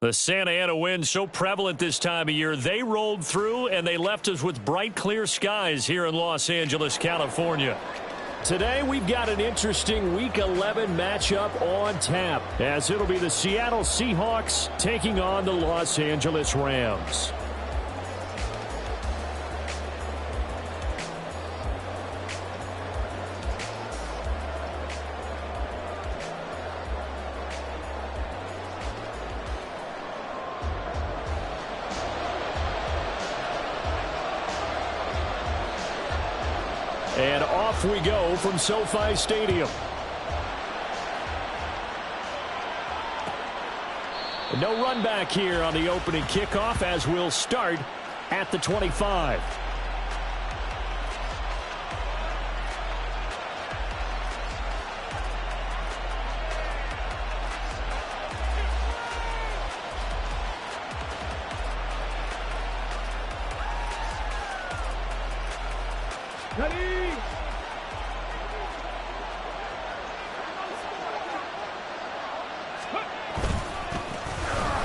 The Santa Ana wind so prevalent this time of year. They rolled through, and they left us with bright, clear skies here in Los Angeles, California. Today, we've got an interesting Week 11 matchup on tap, as it'll be the Seattle Seahawks taking on the Los Angeles Rams. And off we go from SoFi Stadium. No run back here on the opening kickoff, as we'll start at the 25.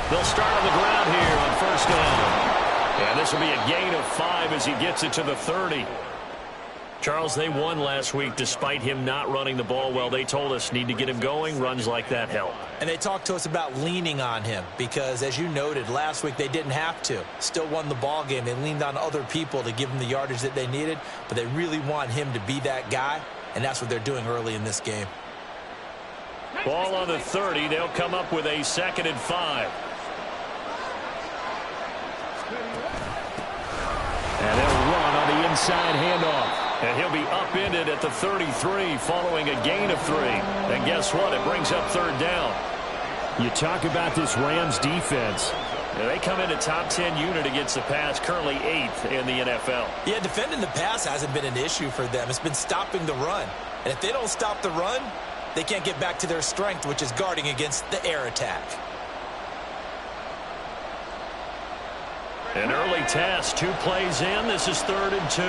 They'll start on the ground here on first down. And this will be a gain of 5 as he gets it to the 30. Charles, they won last week despite him not running the ball well. They told us need to get him going. Runs like that help. And they talked to us about leaning on him because, as you noted, last week they didn't have to. Still won the ball game. They leaned on other people to give them the yardage that they needed, but they really want him to be that guy, and that's what they're doing early in this game. Ball on the 30. They'll come up with a 2nd and 5. And they'll run on the inside handoff. And he'll be upended at the 33 following a gain of 3. And guess what? It brings up 3rd down. You talk about this Rams defense. They come into top 10 unit against the pass, currently 8th in the NFL. Yeah, defending the pass hasn't been an issue for them. It's been stopping the run. And if they don't stop the run, they can't get back to their strength, which is guarding against the air attack. An early test, 2 plays in. This is 3rd and 2.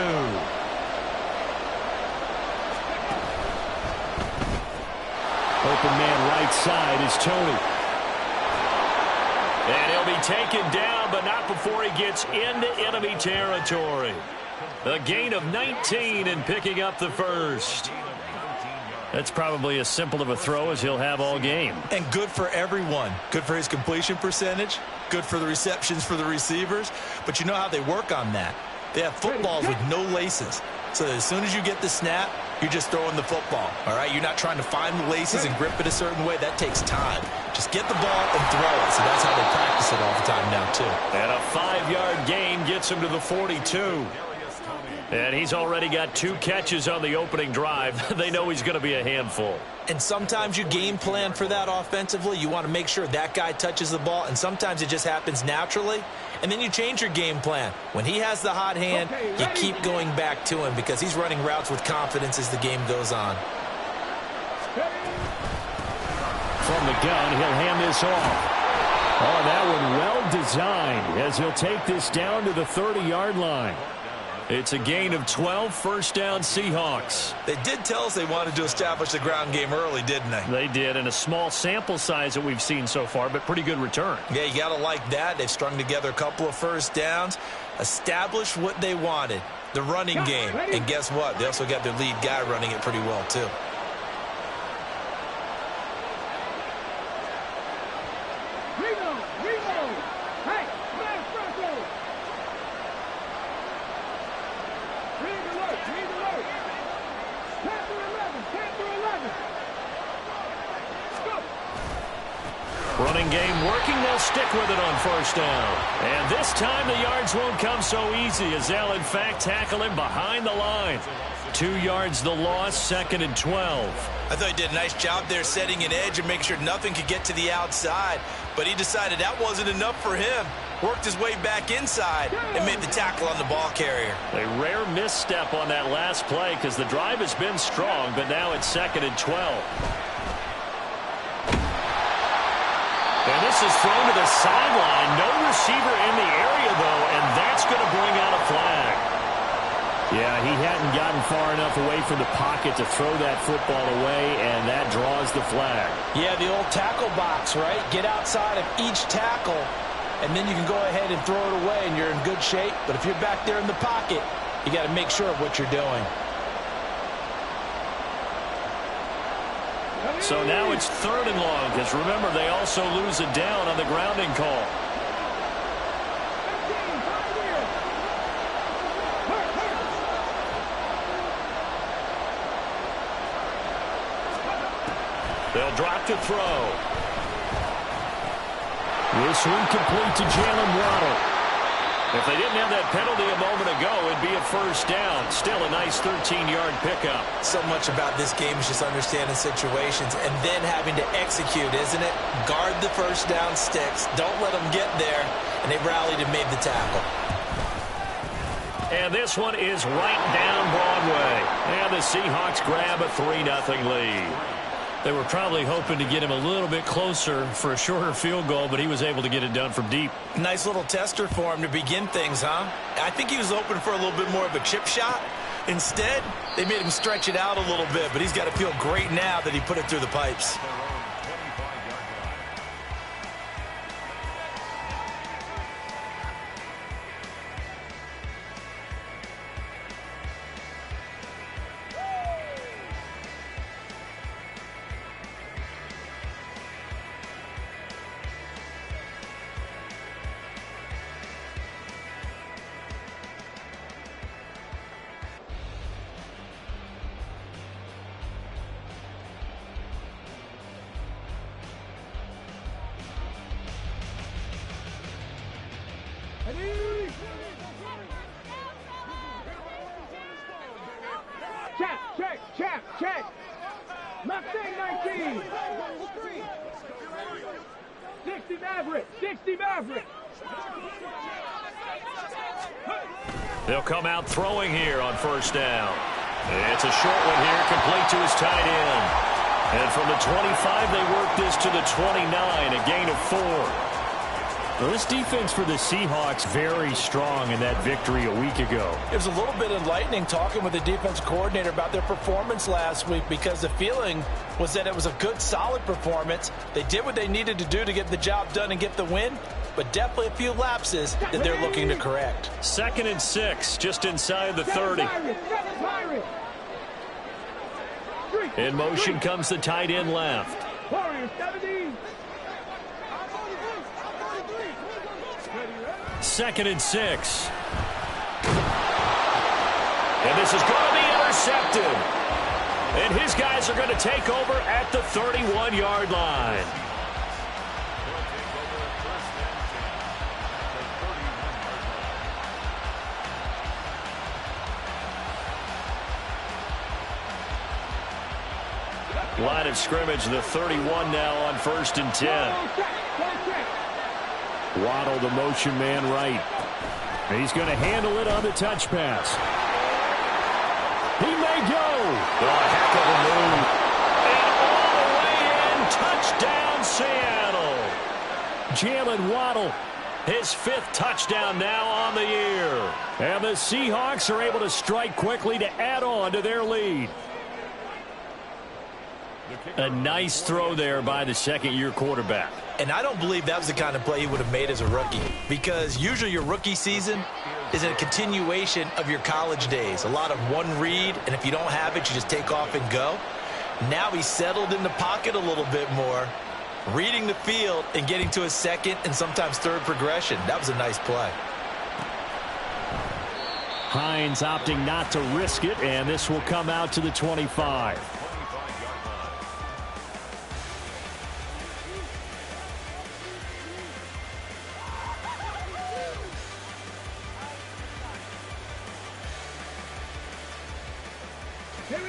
Open man right side is Tony. And he'll be taken down, but not before he gets into enemy territory. A gain of 19 and picking up the 1st. That's probably as simple of a throw as he'll have all game. And good for everyone. Good for his completion percentage. Good for the receptions for the receivers. But you know how they work on that. They have footballs with no laces. So that as soon as you get the snap, you're just throwing the football. All right? You're not trying to find the laces and grip it a certain way. That takes time. Just get the ball and throw it. So that's how they practice it all the time now, too. And a 5-yard gain gets him to the 42. And he's already got 2 catches on the opening drive. They know he's going to be a handful. And sometimes you game plan for that offensively. You want to make sure that guy touches the ball, and sometimes it just happens naturally. And then you change your game plan. When he has the hot hand, you keep going back to him because he's running routes with confidence as the game goes on. From the gun, he'll hand this off. Oh, that one well designed as he'll take this down to the 30-yard line. It's a gain of 12, 1st down Seahawks. They did tell us they wanted to establish the ground game early, didn't they? They did, and a small sample size that we've seen so far, but pretty good return. Yeah, you got to like that. They've strung together a couple of 1st downs, established what they wanted, the running game. And guess what? They also got their lead guy running it pretty well, too. Running game working. They'll stick with it on 1st down. And this time the yards won't come so easy as they'll, in fact, tackle him behind the line. 2 yards the loss, 2nd and 12. I thought he did a nice job there setting an edge and making sure nothing could get to the outside. But he decided that wasn't enough for him. Worked his way back inside and made the tackle on the ball carrier. A rare misstep on that last play because the drive has been strong, but now it's 2nd and 12. And this is thrown to the sideline. No receiver in the area, though, and that's going to bring out a flag. Yeah, he hadn't gotten far enough away from the pocket to throw that football away, and that draws the flag. Yeah, the old tackle box, right? Get outside of each tackle, and then you can go ahead and throw it away, and you're in good shape. But if you're back there in the pocket, you got to make sure of what you're doing. So now it's 3rd and long, because remember, they also lose a down on the grounding call. They'll drop to throw. This one complete to Jalen Waddle. If they didn't have that penalty a moment ago, it'd be a first down. Still a nice 13-yard pickup. So much about this game is just understanding situations and then having to execute, isn't it? Guard the first down sticks. Don't let them get there. And they rallied and made the tackle. And this one is right down Broadway. And the Seahawks grab a 3-0 lead. They were probably hoping to get him a little bit closer for a shorter field goal, but he was able to get it done from deep. Nice little tester for him to begin things, huh? I think he was hoping for a little bit more of a chip shot. Instead, they made him stretch it out a little bit, but he's got to feel great now that he put it through the pipes. Check. Mustang 19. 60 Maverick. They'll come out throwing here on first down. It's a short one here, complete to his tight end. And from the 25, they work this to the 29, a gain of 4. Well, this defense for the Seahawks very strong in that victory a week ago. It was a little bit enlightening talking with the defense coordinator about their performance last week because the feeling was that it was a good, solid performance. They did what they needed to do to get the job done and get the win, but definitely a few lapses that they're looking to correct. 2nd and 6, just inside the 30. In motion comes the tight end left. 2nd and 6. And this is going to be intercepted. And his guys are going to take over at the 31-yard line. Line of scrimmage, the 31 now on 1st and 10. Waddle, the motion man right. He's going to handle it on the touch pass. He may go. Oh, heck of a move. And all the way in, touchdown Seattle. Jalen Waddle, his 5th touchdown now on the year. And the Seahawks are able to strike quickly to add on to their lead. A nice throw there by the 2nd-year quarterback. And I don't believe that was the kind of play he would have made as a rookie, because usually your rookie season is a continuation of your college days. A lot of one read, and if you don't have it, you just take off and go. Now he's settled in the pocket a little bit more, reading the field and getting to his 2nd and sometimes 3rd progression. That was a nice play. Hines opting not to risk it, and this will come out to the 25.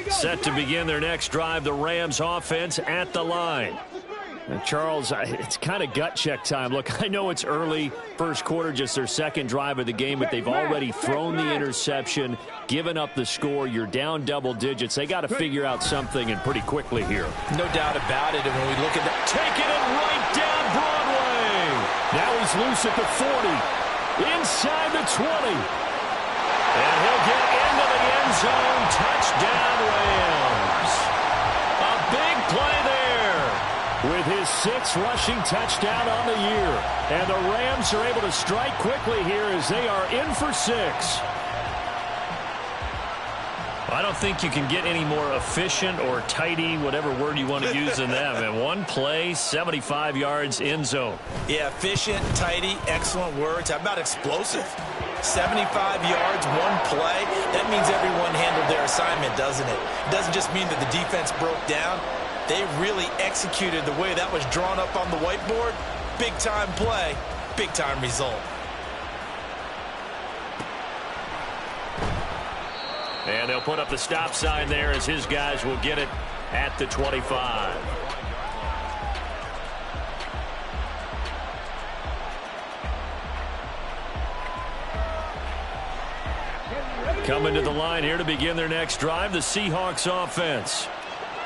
Set to begin their next drive, the Rams offense at the line. And Charles, it's kind of gut check time. Look, I know it's early, first quarter, just their 2nd drive of the game, but they've already thrown the interception, given up the score. You're down double digits. They got to figure out something, and pretty quickly here. No doubt about it. And when we look at that, taking it right down Broadway. Now he's loose at the 40, inside the 20. And he'll get into the end zone. Touchdown, Rams. A big play there with his 6th rushing touchdown on the year. And the Rams are able to strike quickly here as they are in for 6. I don't think you can get any more efficient or tidy, whatever word you want to use in that. And one play, 75 yards, end zone. Yeah, efficient, tidy, excellent words. How about explosive? 75 yards, one play. That means everyone handled their assignment, doesn't it? It doesn't just mean that the defense broke down. They really executed the way that was drawn up on the whiteboard. Big-time play, big-time result. And they'll put up the stop sign there as his guys will get it at the 25. Coming to the line here to begin their next drive, the Seahawks offense.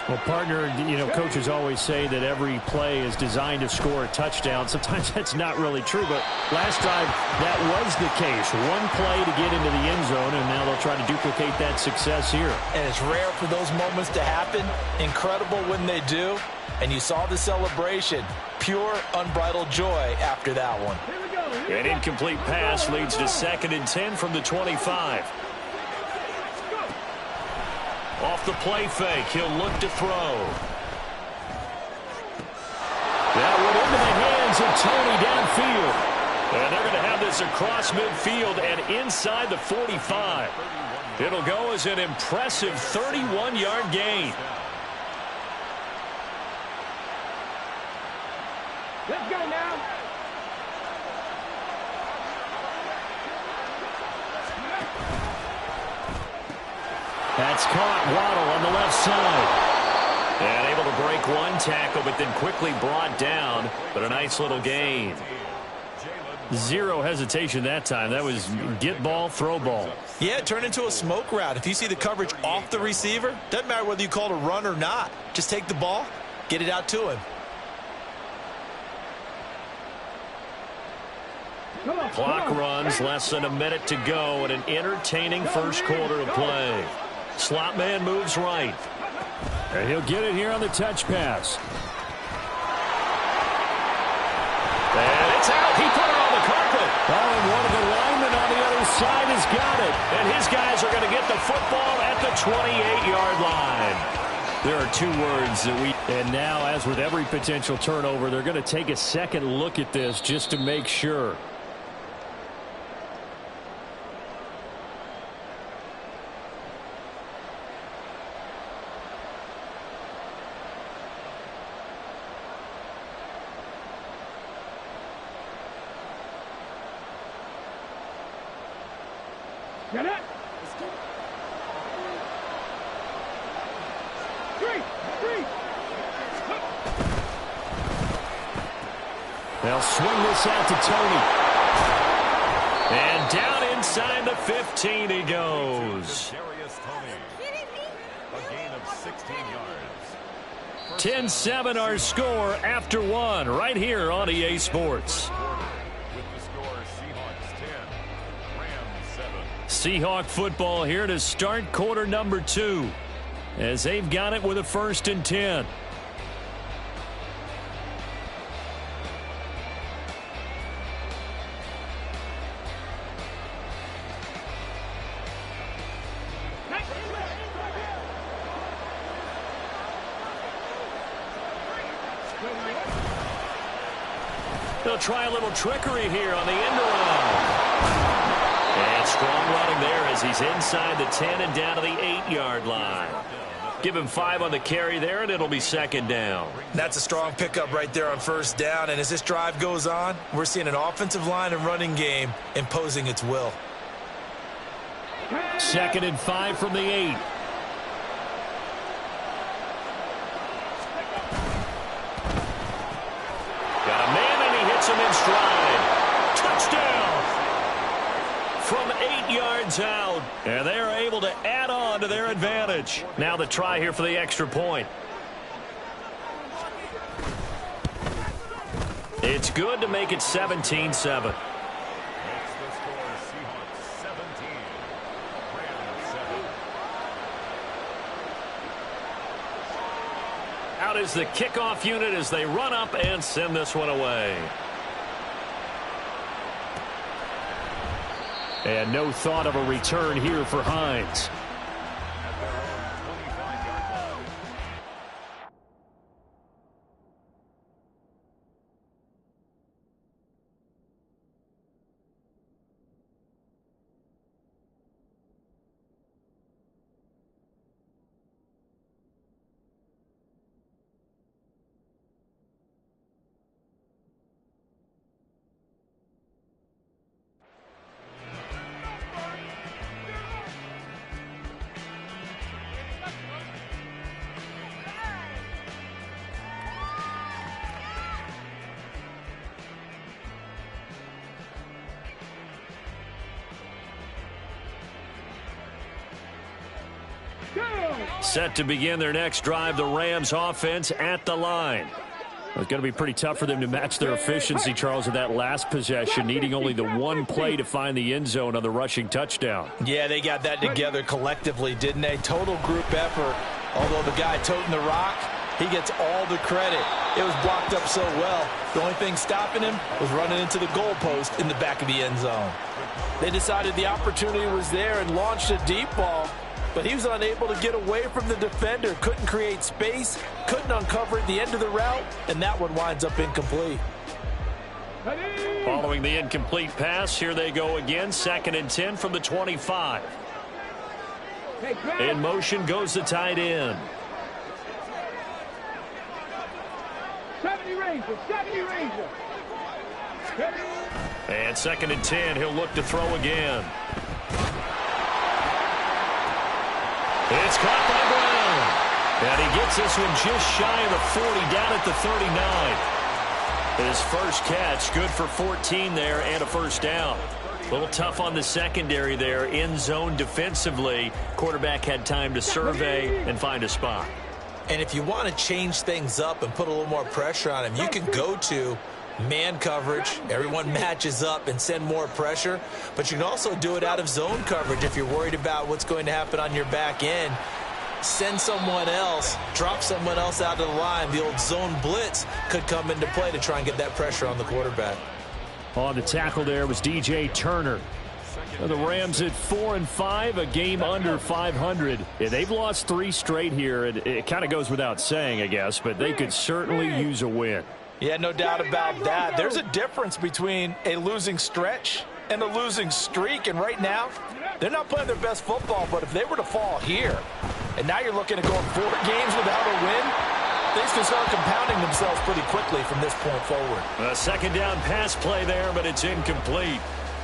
Well, partner, coaches always say that every play is designed to score a touchdown. Sometimes that's not really true, but last drive that was the case. One play to get into the end zone, and now they'll try to duplicate that success here. And it's rare for those moments to happen. Incredible when they do. And you saw the celebration. Pure, unbridled joy after that one. An incomplete pass leads to 2nd and 10 from the 25. Off the play fake, he'll look to throw. That went into the hands of Tony downfield. And they're going to have this across midfield and inside the 45. It'll go as an impressive 31-yard gain. Let's go now. That's caught. Waddle on the left side. And able to break one tackle, but then quickly brought down. But a nice little gain. Zero hesitation that time. That was get ball, throw ball. Yeah, it turned into a smoke route. If you see the coverage off the receiver, doesn't matter whether you call it a run or not. Just take the ball, get it out to him. Clock runs, less than a minute to go, and an entertaining first quarter of play. Slot man moves right. And he'll get it here on the touch pass. And it's out. He put it on the carpet. Oh, and one of the linemen on the other side has got it. And his guys are going to get the football at the 28-yard line. There are 2 words that we... And now, as with every potential turnover, they're going to take a second look at this just to make sure. Get it. 3. They'll swing this out to Tony. And down inside the 15 he goes. A gain of 16 yards. 10-7 our score after 1 right here on EA Sports. With the score, Seahawks 10, Rams 7. Seahawk football here to start quarter number 2 as they've got it with a 1st and 10. They'll try a little trickery here on the end around. And strong running there as he's inside the 10 and down to the 8-yard line. Give him 5 on the carry there, and it'll be 2nd down. That's a strong pickup right there on 1st down. And as this drive goes on, we're seeing an offensive line and running game imposing its will. 2nd and 5 from the 8. Got a man, and he hits him in stride. Touchdown! From 8 yards out. And they are able to add on to their advantage. Now the try here for the extra point. It's good to make it 17-7. Makes the score Seahawks 17, Out is the kickoff unit as they run up and send this one away. And no thought of a return here for Hines. Set to begin their next drive, the Rams offense at the line. It's going to be pretty tough for them to match their efficiency, Charles, in that last possession, needing only the one play to find the end zone on the rushing touchdown. Yeah, they got that together collectively, didn't they? Total group effort. Although the guy toting the rock, he gets all the credit. It was blocked up so well. The only thing stopping him was running into the goalpost in the back of the end zone. They decided the opportunity was there and launched a deep ball. But he was unable to get away from the defender, couldn't create space, couldn't uncover at the end of the route, and that one winds up incomplete. Following the incomplete pass, here they go again, 2nd and 10 from the 25. In motion goes the tight end. 70 Ranger, 70 Ranger. And 2nd and 10, he'll look to throw again. It's caught by Brown. And he gets this one just shy of the 40, down at the 39. His first catch, good for 14 there and a first down. A little tough on the secondary there, in zone defensively. Quarterback had time to survey and find a spot. And if you want to change things up and put a little more pressure on him, you can go to man coverage. Everyone matches up and send more pressure. But you can also do it out of zone coverage if you're worried about what's going to happen on your back end. Send someone else, drop someone else out of the line. The old zone blitz could come into play to try and get that pressure on the quarterback. On the tackle there was DJ Turner. The Rams at 4-5, a game under 500. Yeah, they've lost 3 straight here. It kind of goes without saying, I guess, but they could certainly use a win. Yeah, no doubt about that. There's a difference between a losing stretch and a losing streak. And right now, they're not playing their best football. But if they were to fall here, and now you're looking at going 4 games without a win, things can start compounding themselves pretty quickly from this point forward. A 2nd down pass play there, but it's incomplete.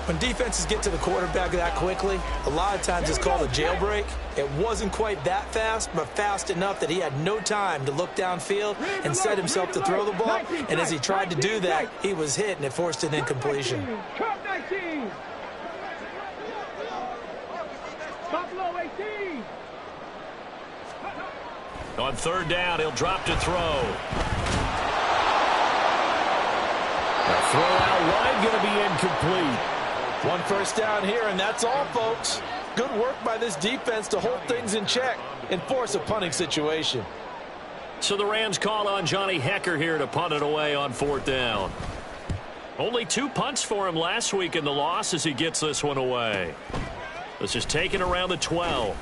When defenses get to the quarterback that quickly, a lot of times it's called a jailbreak. It wasn't quite that fast, but fast enough that he had no time to look downfield and set himself to throw the ball. And as he tried to do that, he was hit, and it forced an incompletion. On 3rd down, he'll drop to throw. A throw out wide, going to be incomplete. 1 first down here, and that's all, folks. Good work by this defense to hold things in check and force a punting situation. So the Rams call on Johnny Hecker here to punt it away on 4th down. Only 2 punts for him last week in the loss as he gets this one away. This is taken around the 12.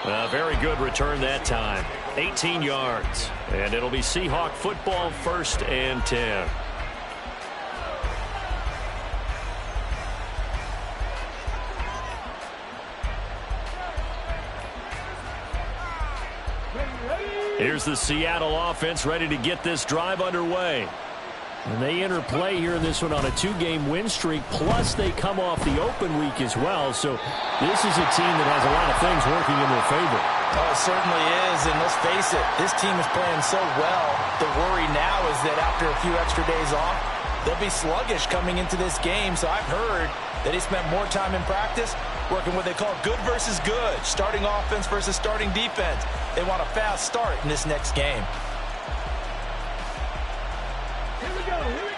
A very good return that time. 18 yards. And it'll be Seahawk football, 1st and 10. Here's the Seattle offense ready to get this drive underway. And they enter play here in this one on a 2-game win streak, plus they come off the open week as well. So this is a team that has a lot of things working in their favor. Oh, it certainly is, and let's face it, this team is playing so well. The worry now is that after a few extra days off, they'll be sluggish coming into this game. So I've heard that they spent more time in practice working what they call good versus good, starting offense versus starting defense. They want a fast start in this next game.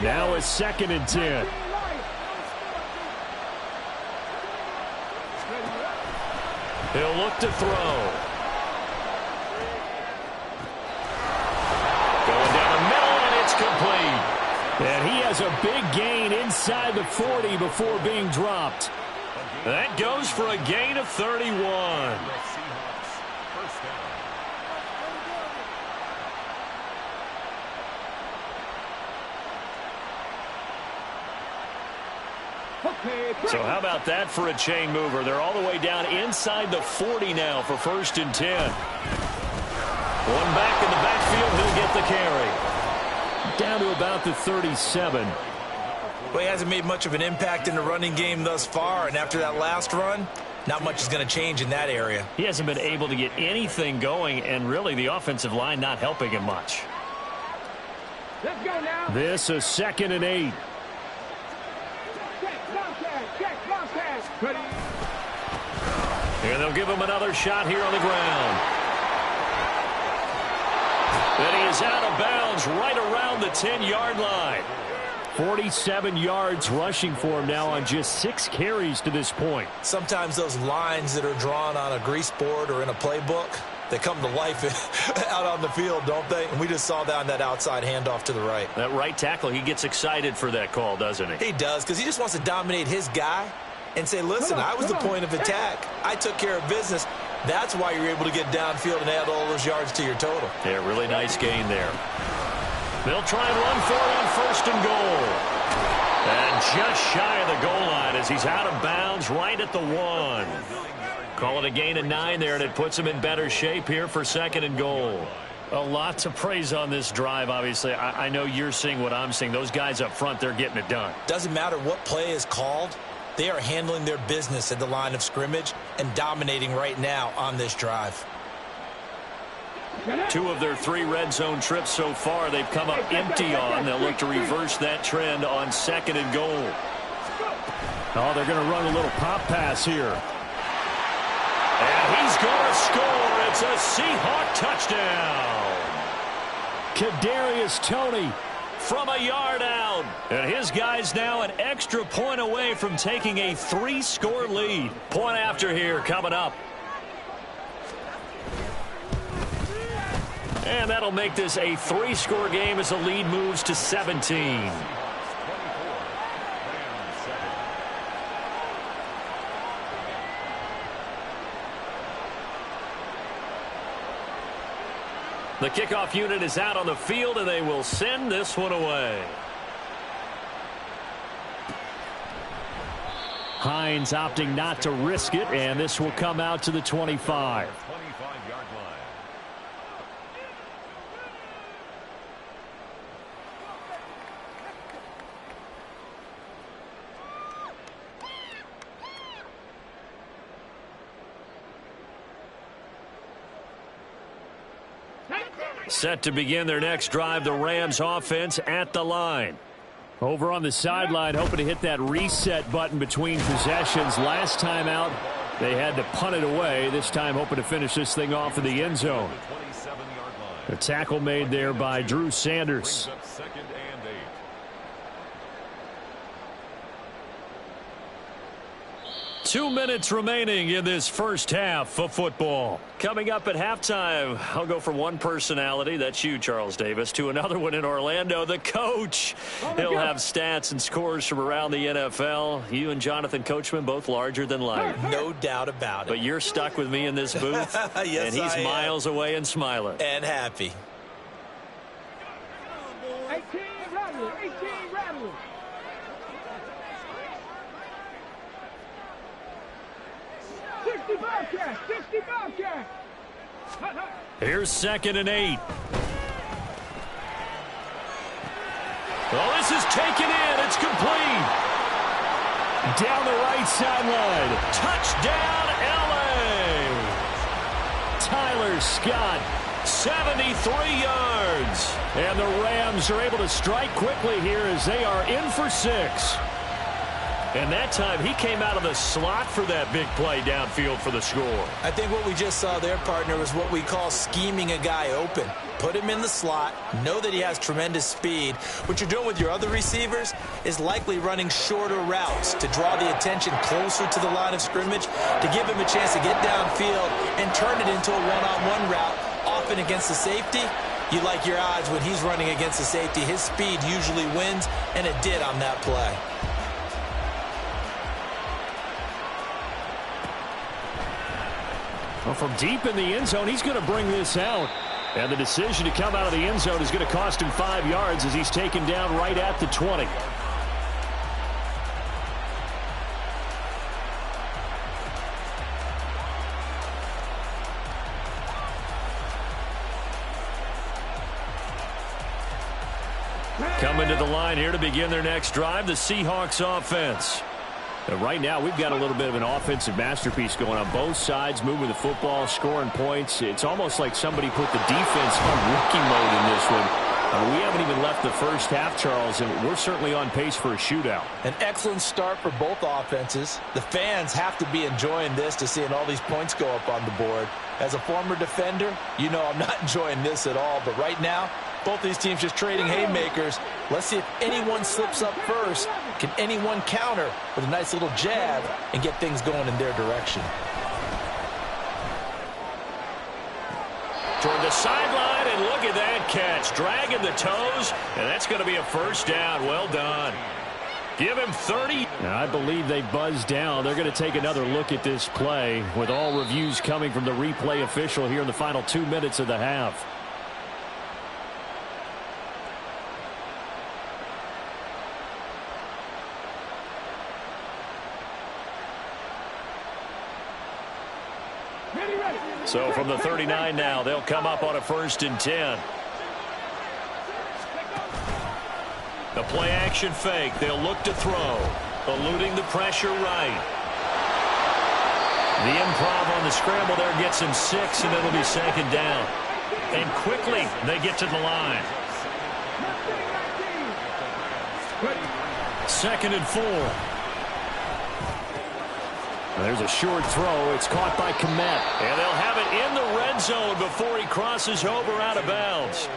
Now it's 2nd and 10. He'll look to throw. complete. And he has a big gain inside the 40 before being dropped. That goes for a gain of 31. Seahawks first down. So how about that for a chain mover? They're all the way down inside the 40 now for 1st and 10. One back in the backfield, he'll get the carry. Down to about the 37. Well, he hasn't made much of an impact in the running game thus far, and after that last run, not much is going to change in that area. He hasn't been able to get anything going, and really the offensive line not helping him much. Let's go now. This is 2nd and 8. Ready. And they'll give him another shot here on the ground. And he is out of bounds right around the 10-yard line. 47 yards rushing for him now on just 6 carries to this point. Sometimes those lines that are drawn on a grease board or in a playbook, they come to life out on the field, don't they? And we just saw that on that outside handoff to the right. That right tackle, he gets excited for that call, doesn't he? He does, because he just wants to dominate his guy and say, listen, I was the point of attack. I took care of business. That's why you're able to get downfield and add all those yards to your total. Yeah, really nice gain there. They'll try and run for it on 1st and goal. And just shy of the goal line as he's out of bounds right at the 1. Call it a gain of 9 there, and it puts him in better shape here for 2nd and goal. A lot to praise on this drive, obviously. I know you're seeing what I'm seeing. Those guys up front, they're getting it done. Doesn't matter what play is called. They are handling their business at the line of scrimmage and dominating right now on this drive. 2 of their 3 red zone trips so far they've come up empty on. They'll look to reverse that trend on 2nd and goal. Oh, they're going to run a little pop pass here. And he's going to score. It's a Seahawk touchdown. Kadarius Toney from a yard out. And his guy's now an extra point away from taking a 3-score lead. Point after here coming up. And that'll make this a 3-score game as the lead moves to 17. The kickoff unit is out on the field, and they will send this one away. Hines opting not to risk it, and this will come out to the 25. 25-yard line. Set to begin their next drive, the Rams offense at the line. Over on the sideline, hoping to hit that reset button between possessions. Last time out, they had to punt it away. This time, hoping to finish this thing off in the end zone. A tackle made there by Drew Sanders. 2nd and 8. 2 minutes remaining in this first half of football. Coming up at halftime, I'll go from one personality, that's you, Charles Davis, to another one in Orlando, the coach. He'll have stats and scores from around the NFL. You and Jonathan Coachman both larger than life. No doubt about it. But you're stuck with me in this booth, yes, and he's miles away and smiling. And happy. 18 rattle, 18 rattle. Here's 2nd and 8. Well, this is taken in. It's complete. Down the right sideline. Touchdown, L.A. Tyler Scott. 73 yards. And the Rams are able to strike quickly here as they are in for 6. And that time, he came out of the slot for that big play downfield for the score. I think what we just saw there, partner, was what we call scheming a guy open. Put him in the slot, know that he has tremendous speed. What you're doing with your other receivers is likely running shorter routes to draw the attention closer to the line of scrimmage, to give him a chance to get downfield and turn it into a one-on-one route, often against the safety. You like your odds when he's running against the safety. His speed usually wins, and it did on that play. Well, from deep in the end zone, he's going to bring this out. And the decision to come out of the end zone is going to cost him 5 yards as he's taken down right at the 20. Coming to the line here to begin their next drive, the Seahawks offense. Right now, we've got a little bit of an offensive masterpiece going on both sides, moving the football, scoring points. It's almost like somebody put the defense on rookie mode in this one. We haven't even left the first half, Charles, and we're certainly on pace for a shootout. An excellent start for both offenses. The fans have to be enjoying this to seeing all these points go up on the board. As a former defender, you know I'm not enjoying this at all, but right now, both these teams just trading haymakers. Let's see if anyone slips up first. Can anyone counter with a nice little jab and get things going in their direction? Toward the sideline, and look at that catch. Dragging the toes, and that's going to be a first down. Well done. Give him 30. Now, I believe they buzzed down. They're going to take another look at this play with all reviews coming from the replay official here in the final 2 minutes of the half. So from the 39 now, they'll come up on a 1st and 10. The play action fake. They'll look to throw. Eluding the pressure right. The improv on the scramble there gets him 6, and it'll be 2nd down. And quickly they get to the line. 2nd and 4. There's a short throw. It's caught by Komet. And they'll have it in the red zone before he crosses over out of bounds.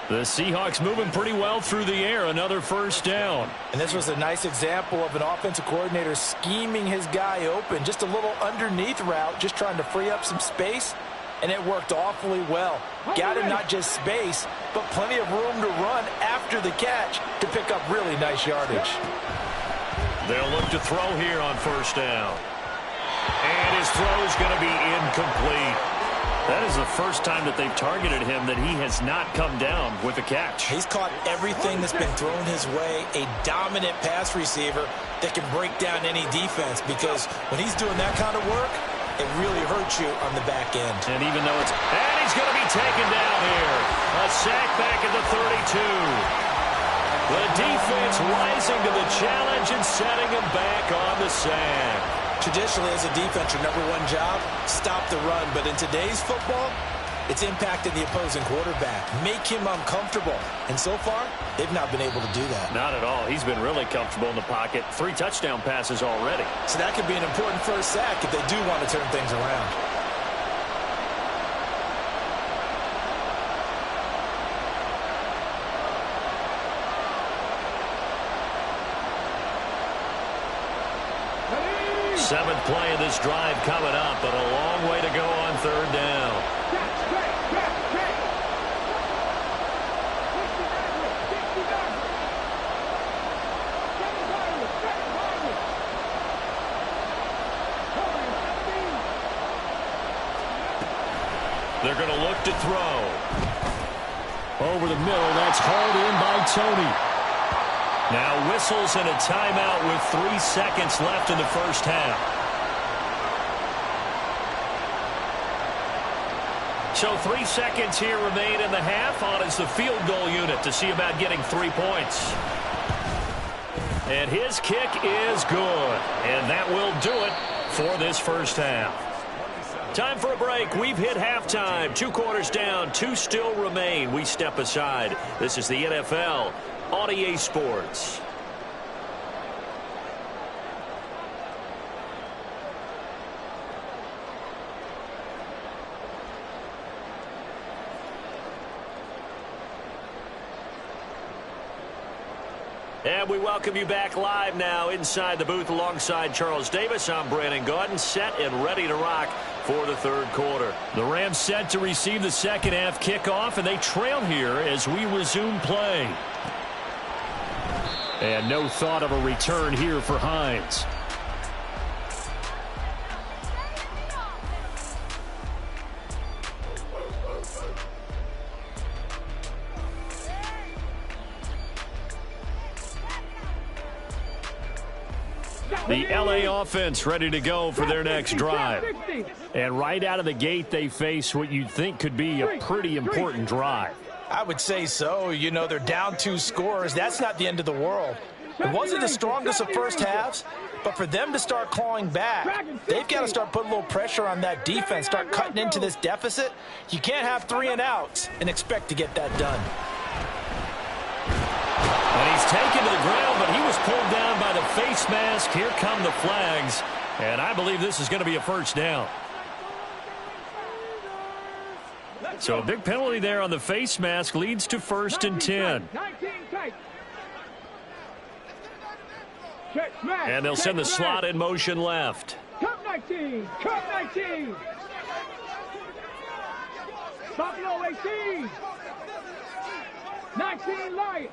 The Seahawks moving pretty well through the air. Another 1st down. And this was a nice example of an offensive coordinator scheming his guy open. Just a little underneath route, just trying to free up some space. And it worked awfully well. Got him not just space, but plenty of room to run after the catch to pick up really nice yardage. They'll look to throw here on 1st down. And his throw's going to be incomplete. That is the first time that they've targeted him that he has not come down with a catch. He's caught everything that's been thrown his way. A dominant pass receiver that can break down any defense, because when he's doing that kind of work, it really hurts you on the back end. And even though it's... And he's going to be taken down here. A sack back at the 32. The defense rising to the challenge and setting him back on the sack. Traditionally, as a defense, your #1 job, stop the run. But in today's football, it's impacting the opposing quarterback. Make him uncomfortable. And so far, they've not been able to do that. Not at all. He's been really comfortable in the pocket. 3 touchdown passes already. So that could be an important first sack if they do want to turn things around. Seventh play of this drive coming up, but a long way to go on 3rd down. They're going to look to throw. Over the middle, that's hauled in by Tony. Now whistles and a timeout with 3 seconds left in the 1st half. So 3 seconds here remain in the half. On is the field goal unit to see about getting 3 points. And his kick is good. And that will do it for this 1st half. Time for a break. We've hit halftime. 2 quarters down. 2 still remain. We step aside. This is the NFL on EA Sports. And we welcome you back live now inside the booth alongside Charles Davis. I'm Brandon Gaudin, set and ready to rock for the third quarter. The Rams set to receive the second half kickoff, and they trail here as we resume play. And no thought of a return here for Hines. The LA offense ready to go for their next drive. And right out of the gate, they face what you'd think could be a pretty important drive. I would say so. You know, they're down 2 scores. That's not the end of the world. It wasn't the strongest of first halves, but for them to start clawing back, they've got to start putting a little pressure on that defense, start cutting into this deficit. You can't have 3 and outs and expect to get that done. And he's taken to the ground, but he was pulled down by the face mask. Here come the flags, and I believe this is going to be a first down. So a big penalty there on the face mask leads to 1st and 10. And they'll send the slot in motion left. Cut 19. Cut 19. Buffalo 18. 19 Lions.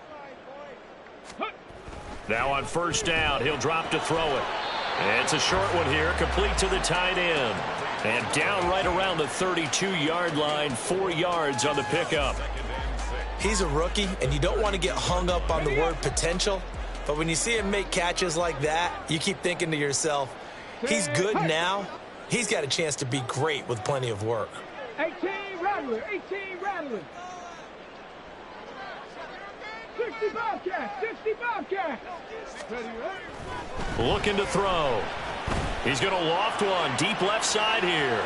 Now on 1st down, he'll drop to throw it. It's a short one here, complete to the tight end. And down right around the 32-yard line, 4 yards on the pickup. He's a rookie, and you don't want to get hung up on the word potential. But when you see him make catches like that, you keep thinking to yourself, he's good now. He's got a chance to be great with plenty of work. 18 Rattler. 18 Rattler. 60 Bobcats. 60 Bobcats. Looking to throw. He's going to loft one deep left side here.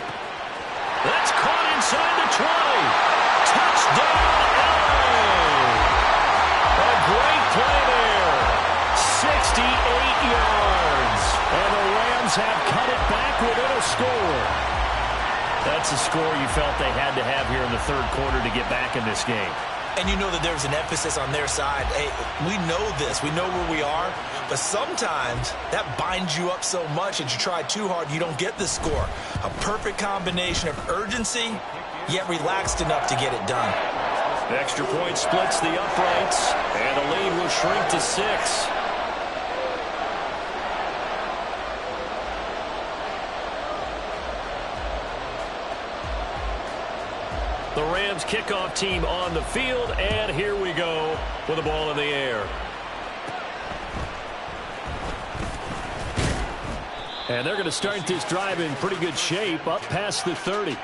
That's caught inside the 20. Touchdown, LA. A great play there. 68 yards. And the Rams have cut it back within a score. That's a score you felt they had to have here in the third quarter to get back in this game. And you know that there's an emphasis on their side. Hey, we know this. We know where we are. But sometimes that binds you up so much that you try too hard, you don't get the score. A perfect combination of urgency, yet relaxed enough to get it done. The extra point splits the uprights, and the lead will shrink to 6. The Rams kickoff team on the field, and here we go with the ball in the air. And they're going to start this drive in pretty good shape, up past the 30.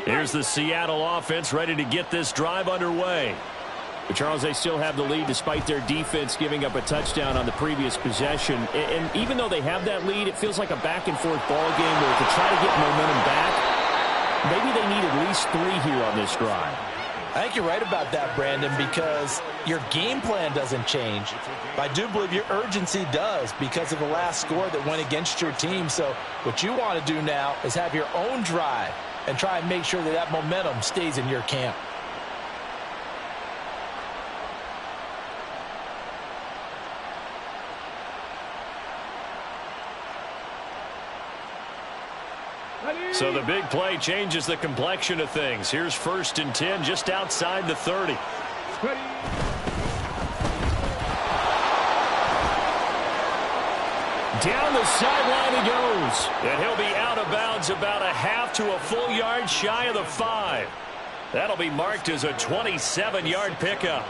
Here's the Seattle offense ready to get this drive underway. But Charles, they still have the lead despite their defense giving up a touchdown on the previous possession. And even though they have that lead, it feels like a back-and-forth ball game where to try to get momentum back, maybe they need at least 3 here on this drive. I think you're right about that, Brandon, because your game plan doesn't change. But I do believe your urgency does because of the last score that went against your team. So what you want to do now is have your own drive and try and make sure that that momentum stays in your camp. So the big play changes the complexion of things. Here's 1st and 10 just outside the 30. Down the sideline he goes. And he'll be out of bounds about a half to a full yard shy of the 5. That'll be marked as a 27-yard pickup.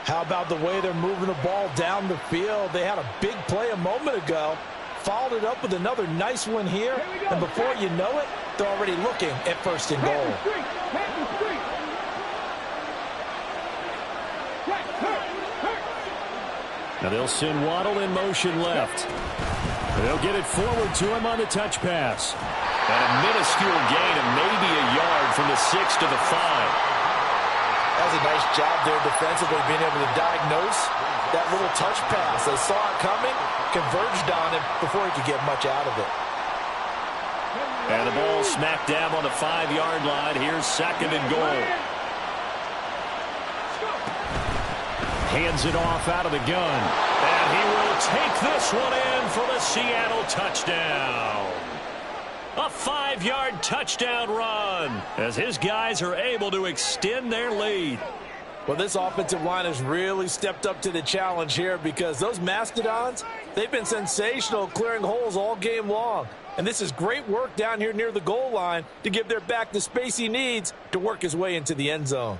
How about the way they're moving the ball down the field? They had a big play a moment ago. Followed it up with another nice one here. And before you know it, they're already looking at 1st and goal. Now they'll send Waddle in motion left. They'll get it forward to him on the touch pass. And a minuscule gain of maybe a yard from the 6 to the 5. That was a nice job there defensively, being able to diagnose that little touch pass. They saw it coming, converged on him before he could get much out of it. And the ball smack dab on the 5-yard line. Here's 2nd and goal. Hands it off out of the gun. And he will take this one in for the Seattle touchdown. A 5-yard touchdown run as his guys are able to extend their lead. Well, this offensive line has really stepped up to the challenge here because those Mastodons, they've been sensational clearing holes all game long. And this is great work down here near the goal line to give their back the space he needs to work his way into the end zone.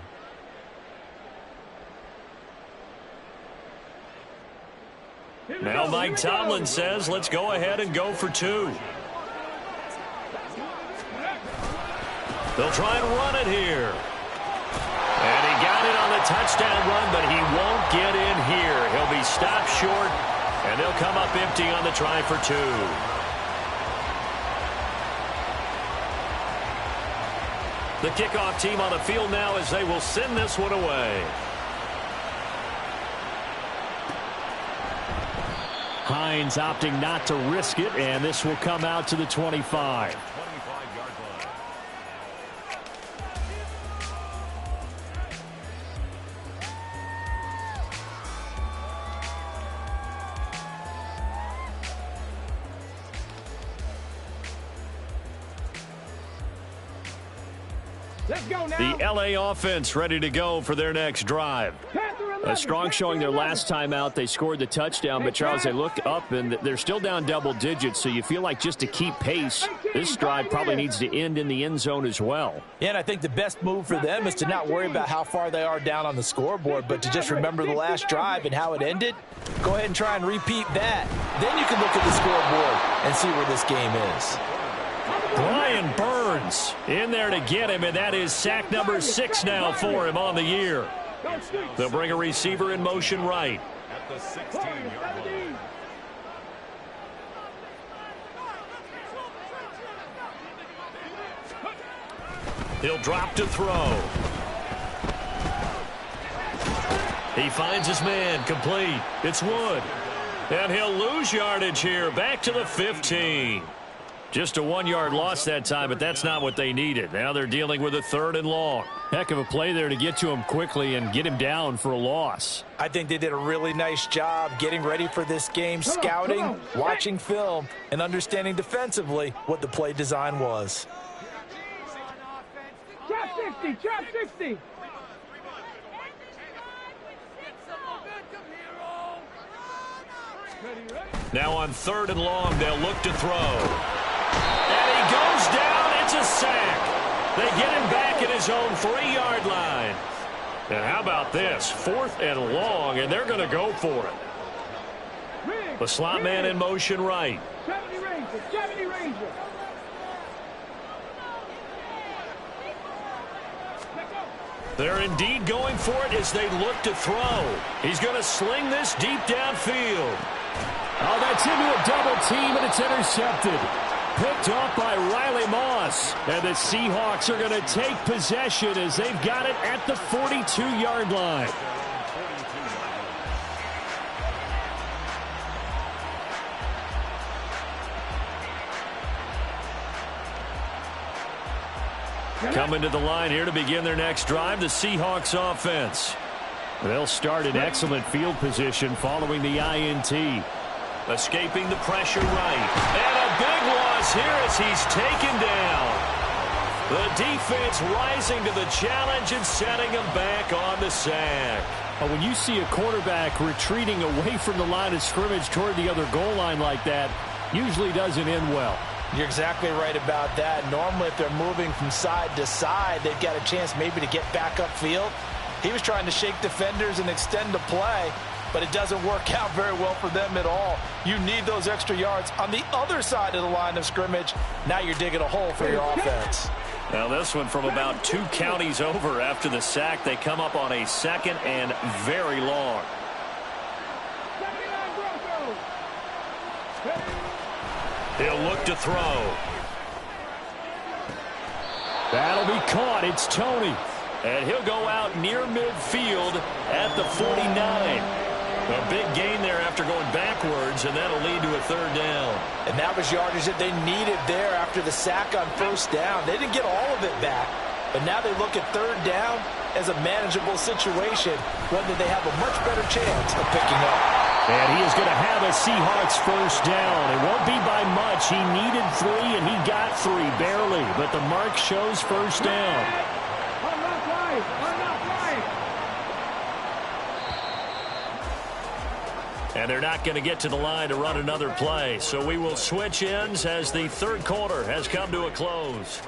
Now Mike Tomlin says, let's go ahead and go for 2. They'll try and run it here. And he got it on the touchdown run, but he won't get in here. He'll be stopped short, and they'll come up empty on the try for 2. The kickoff team on the field now as they will send this one away. Hines opting not to risk it, and this will come out to the 25. 25-yard line. Let's go now. The LA offense ready to go for their next drive. A strong showing their last time out. They scored the touchdown, but Charles, they look up and they're still down double digits, so you feel like just to keep pace, this drive probably needs to end in the end zone as well. Yeah, and I think the best move for them is to not worry about how far they are down on the scoreboard, but to just remember the last drive and how it ended. Go ahead and try and repeat that. Then you can look at the scoreboard and see where this game is. Brian Burns in there to get him, and that is sack number 6 now for him on the year. They'll bring a receiver in motion right. At the 16-yard line. He'll drop to throw. He finds his man, complete. It's Wood. And he'll lose yardage here, back to the 15. Just a 1-yard loss that time, but that's not what they needed. Now they're dealing with a 3rd and long. Heck of a play there to get to him quickly and get him down for a loss. I think they did a really nice job getting ready for this game, scouting, watching film, and understanding defensively what the play design was. Trap 60, trap 60. Now on 3rd and long, they'll look to throw. And he goes down. It's a sack. They get him back at his own 3-yard line. And how about this? 4th and long, and they're going to go for it. The slot man in motion right. 70 Ranger, 70 Ranger. They're indeed going for it as they look to throw. He's going to sling this deep downfield. Oh, that's into a double team, and it's intercepted. Picked off by Riley Moss. And the Seahawks are going to take possession as they've got it at the 42-yard line. Coming to the line here to begin their next drive, the Seahawks offense. They'll start in excellent field position following the INT. Escaping the pressure right. And a big loss here as he's taken down. The defense rising to the challenge and setting him back on the sack. When you see a quarterback retreating away from the line of scrimmage toward the other goal line like that, usually doesn't end well. You're exactly right about that. Normally, if they're moving from side to side, they've got a chance maybe to get back upfield. He was trying to shake defenders and extend the play, but it doesn't work out very well for them at all. You need those extra yards on the other side of the line of scrimmage. Now you're digging a hole for your offense. Now this one from about 2 counties over after the sack. They come up on a 2nd and very long. He'll look to throw. That'll be caught. It's Tony. And he'll go out near midfield at the 49. A big gain there after going backwards, and that'll lead to a third down. And that was yardage that they needed there after the sack on first down. They didn't get all of it back, but now they look at third down as a manageable situation, one that they have a much better chance of picking up. And he is going to have a Seahawks first down. It won't be by much. He needed 3, and he got 3, barely. But the mark shows first down. And they're not going to get to the line to run another play. So we will switch ends as the third quarter has come to a close.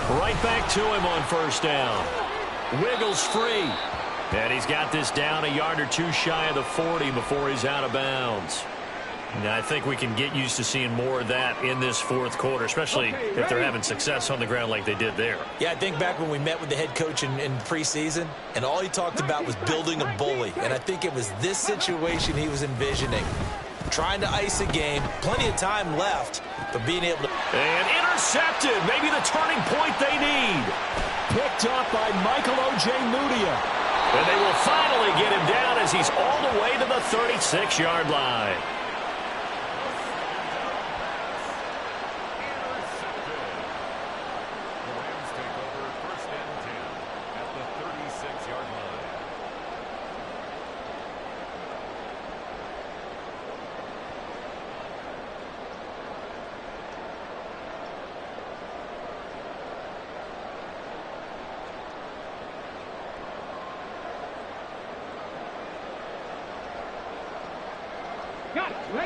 Right back to him on first down. Wiggles free. And he's got this down a yard or two shy of the 40 before he's out of bounds. Now, I think we can get used to seeing more of that in this fourth quarter, especially if they're having success on the ground like they did there. Yeah, I think back when we met with the head coach in preseason, and all he talked about was building a bully. And I think it was this situation he was envisioning. Trying to ice a game, plenty of time left, but being able to... And intercepted, maybe the turning point they need. Picked up by Michael O.J. Mudia. And they will finally get him down as he's all the way to the 36-yard line.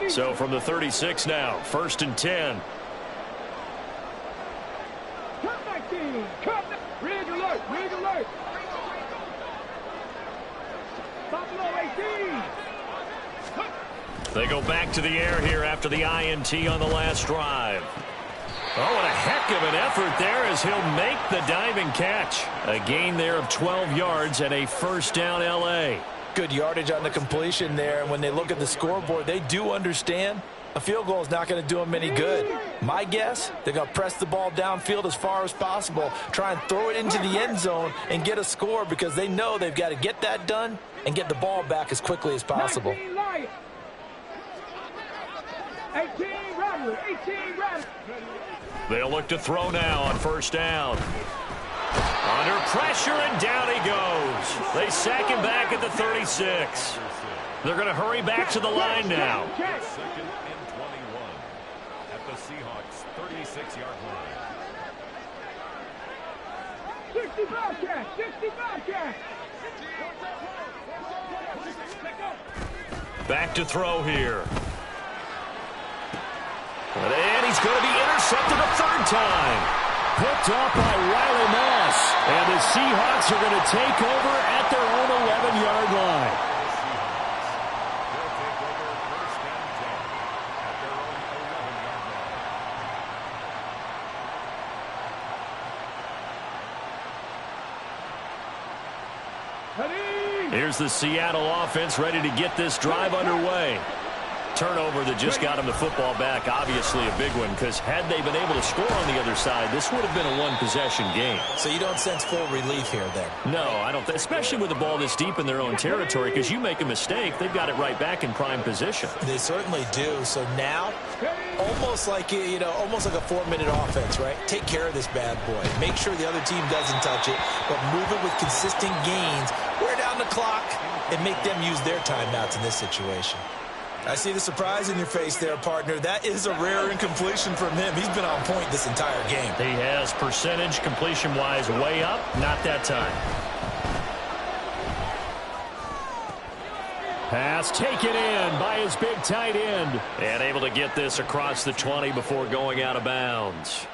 So from the 36 now, 1st and 10. Come back, team. Come back. Rig alert. Rig alert. Buffalo 18. They go back to the air here after the INT on the last drive. Oh, and a heck of an effort there as he'll make the diving catch. A gain there of 12 yards and a first down L.A. Good yardage on the completion there. And when they look at the scoreboard, they do understand a field goal is not going to do them any good. My guess, they're going to press the ball downfield as far as possible, try and throw it into the end zone and get a score because they know they've got to get that done and get the ball back as quickly as possible. 18 Rattler. 18 Rattler. They'll look to throw now on first down. Under pressure, and down he goes. They sack him back at the 36. They're going to hurry back to the line now. 2nd and 21 at the Seahawks 36-yard line. 65 catch. 65 catch. Back to throw here. And he's going to be intercepted a third time. Picked up by Riley Moss. And the Seahawks are going to take over at their own 11-yard line. They'll take over 1st and 10 at their own 11-yard line. Here's the Seattle offense ready to get this drive underway. Turnover that just got him the football back, obviously a big one, because had they been able to score on the other side, this would have been a one-possession game. So you don't sense full relief here then? No, I don't. Especially with the ball this deep in their own territory, because you make a mistake, they've got it right back in prime position. They certainly do. So now, almost like almost like a 4-minute offense, right? Take care of this bad boy. Make sure the other team doesn't touch it, but move it with consistent gains. Wear down the clock and make them use their timeouts in this situation. I see the surprise in your face there, partner. That is a rare incompletion from him. He's been on point this entire game. He has percentage completion-wise way up. Not that time. Pass taken in by his big tight end. And able to get this across the 20 before going out of bounds.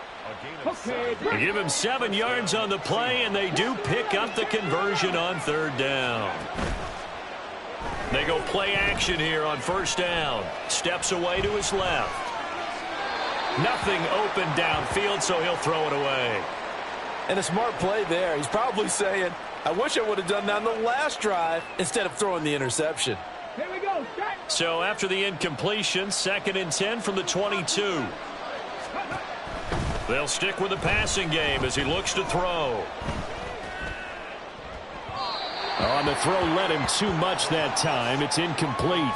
They give him 7 yards on the play, and they do pick up the conversion on third down. They go play action here on first down. Steps away to his left. Nothing open downfield, so he'll throw it away. And a smart play there. He's probably saying, I wish I would have done that on the last drive instead of throwing the interception. Here we So after the incompletion, 2nd and 10 from the 22. They'll stick with the passing game as he looks to throw. On the throw led him too much that time. It's incomplete.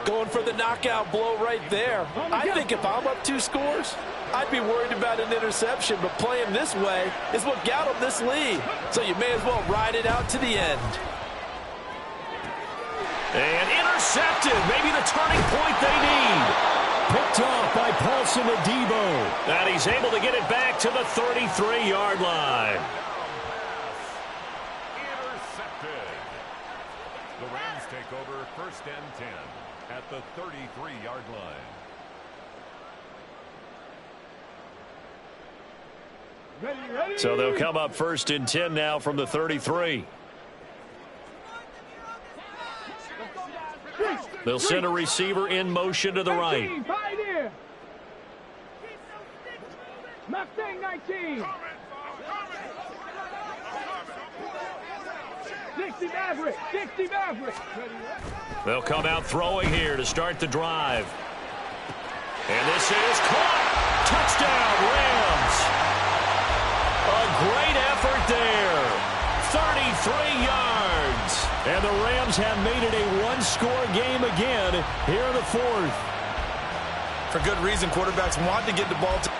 Going for the knockout blow right there. I think if I'm up 2 scores, I'd be worried about an interception, but playing this way is what got him this lead. So you may as well ride it out to the end. And intercepted. Maybe the turning point they need. Picked off by Paulson Adebo. And he's able to get it back to the 33-yard line. Intercepted. The Rams take over 1st and 10 at the 33-yard line. Ready. So they'll come up 1st and 10 now from the 33. They'll send a receiver in motion to the right. Mustang 19. 60 Maverick. They'll come out throwing here to start the drive. And this is caught. Touchdown, Rams. A great effort there. 33 yards. And the Rams have made it a one-score game again here in the 4th. For good reason, quarterbacks want to get the ball to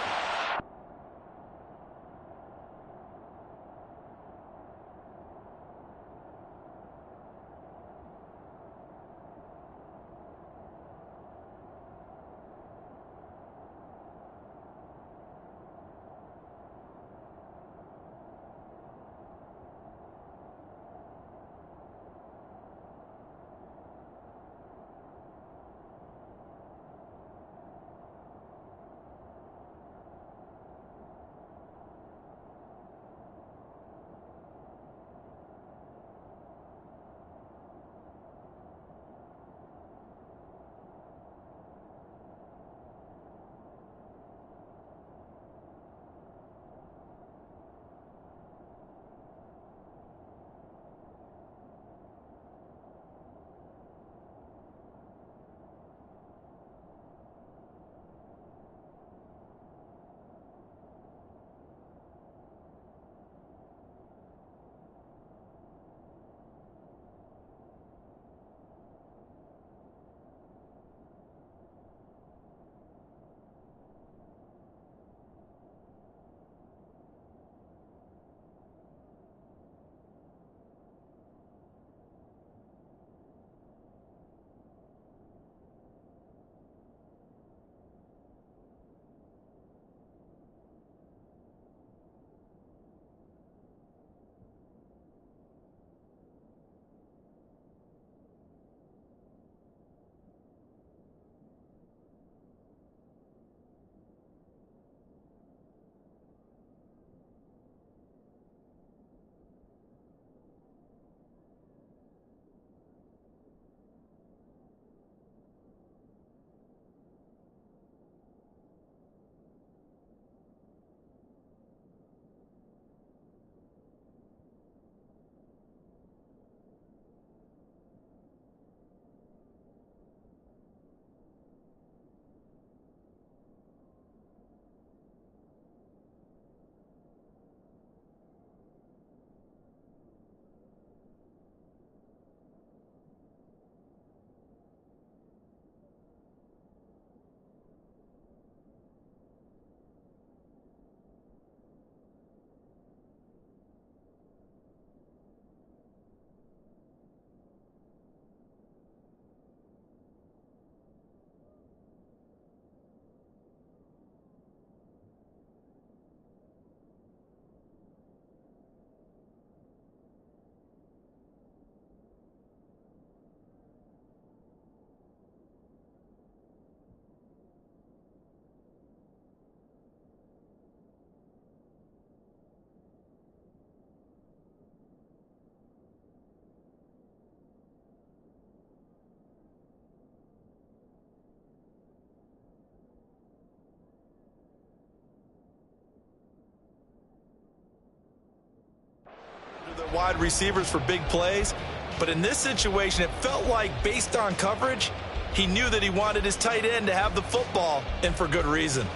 the wide receivers for big plays. But in this situation, it felt like, based on coverage, he knew that he wanted his tight end to have the football, and for good reason.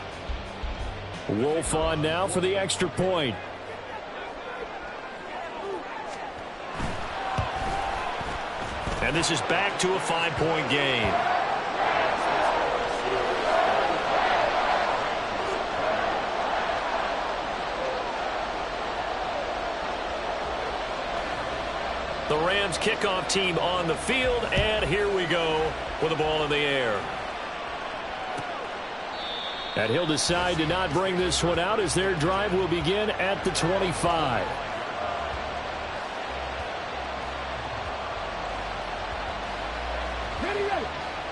Wolf on now for the extra point. And this is back to a 5-point game. The Rams kickoff team on the field, and here we go with the ball in the air. And he'll decide to not bring this one out as their drive will begin at the 25.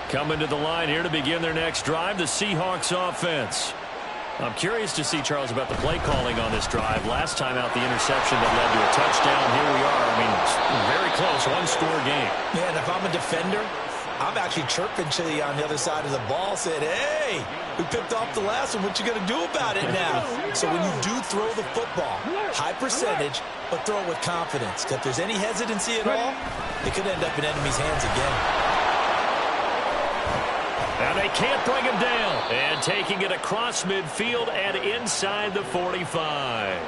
Coming to the line here to begin their next drive, the Seahawks offense. I'm curious to see, Charles, about the play calling on this drive. Last time out, the interception that led to a touchdown. Here we are. I mean, very close, one-score game. Yeah, and if I'm a defender, I'm actually chirping to you on the other side of the ball, saying, hey, we picked off the last one. What you going to do about it now? So when you do throw the football, high percentage, but throw it with confidence. If there's any hesitancy at all, it could end up in enemy's hands again. And they can't bring him down. And taking it across midfield and inside the 45.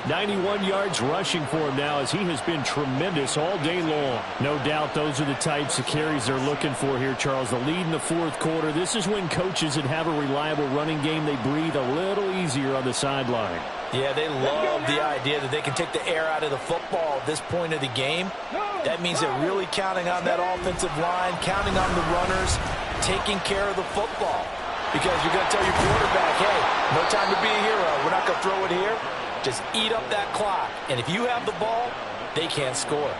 91 yards rushing for him now as he has been tremendous all day long. No doubt those are the types of carries they're looking for here, Charles. The lead in the fourth quarter. This is when coaches that have a reliable running game, they breathe a little easier on the sideline. Yeah, they love the idea that they can take the air out of the football at this point of the game. That means they're really counting on that offensive line, counting on the runners, taking care of the football. Because you're going to tell your quarterback, hey, no time to be a hero. We're not going to throw it here. Just eat up that clock. And if you have the ball, they can't score.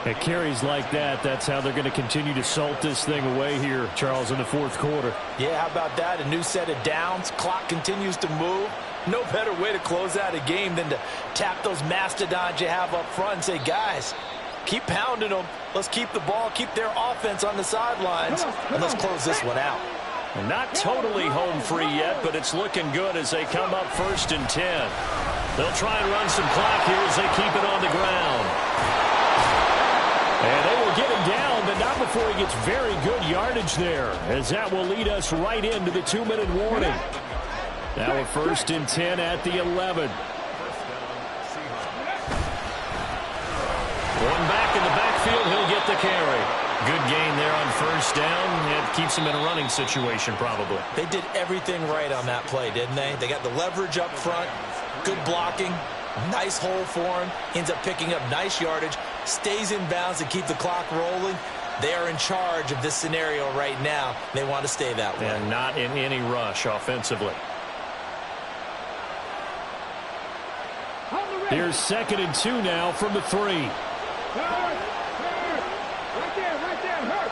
At carries like that, that's how they're going to continue to salt this thing away here, Charles, in the fourth quarter. Yeah, how about that? A new set of downs. Clock continues to move. No better way to close out a game than to tap those mastodons you have up front and say, guys, keep pounding them. Let's keep the ball, keep their offense on the sidelines, and let's close this one out. Not totally home free yet, but it's looking good as they come up 1st and 10. They'll try and run some clock here as they keep it on the ground. And they will get him down, but not before he gets very good yardage there, as that will lead us right into the 2-minute warning. Now a 1st and 10 at the 11. One back in the backfield, he'll get the carry. Good gain there on 1st down. It keeps him in a running situation probably. They did everything right on that play, didn't they? They got the leverage up front, good blocking, nice hole for him, ends up picking up nice yardage, stays in bounds to keep the clock rolling. They are in charge of this scenario right now. They want to stay that way. And not in any rush offensively. Here's 2nd and 2 now from the 3. Right there, hurt.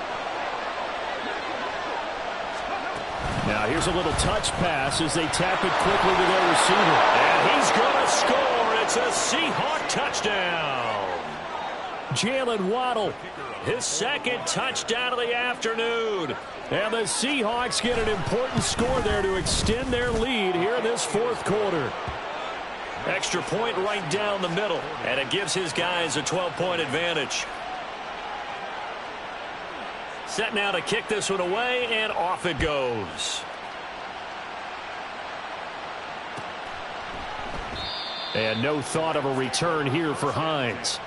Now here's a little touch pass as they tap it quickly to their receiver. And he's going to score. It's a Seahawk touchdown. Jalen Waddle, his 2nd touchdown of the afternoon. And the Seahawks get an important score there to extend their lead here in this fourth quarter. Extra point right down the middle, and it gives his guys a 12-point advantage. Set now to kick this one away, and off it goes. And no thought of a return here for Hines.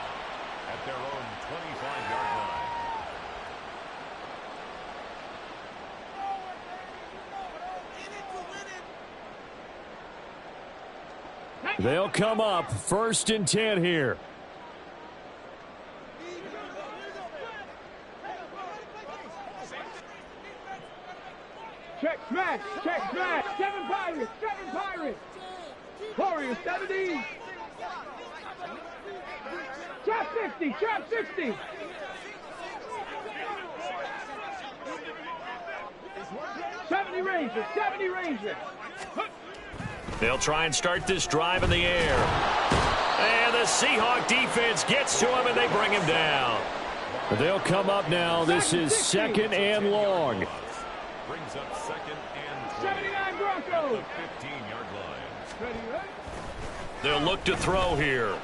At their own 25-yard line. They'll come up 1st and 10 here. Check smash, 7 Pirates, Warriors 70. Trap 60. 70 Rangers. They'll try and start this drive in the air. And the Seahawk defense gets to him, and they bring him down. They'll come up now. This is 2nd and long. Brings up 2nd and 79 Broncos. 15-yard line. They'll look to throw here.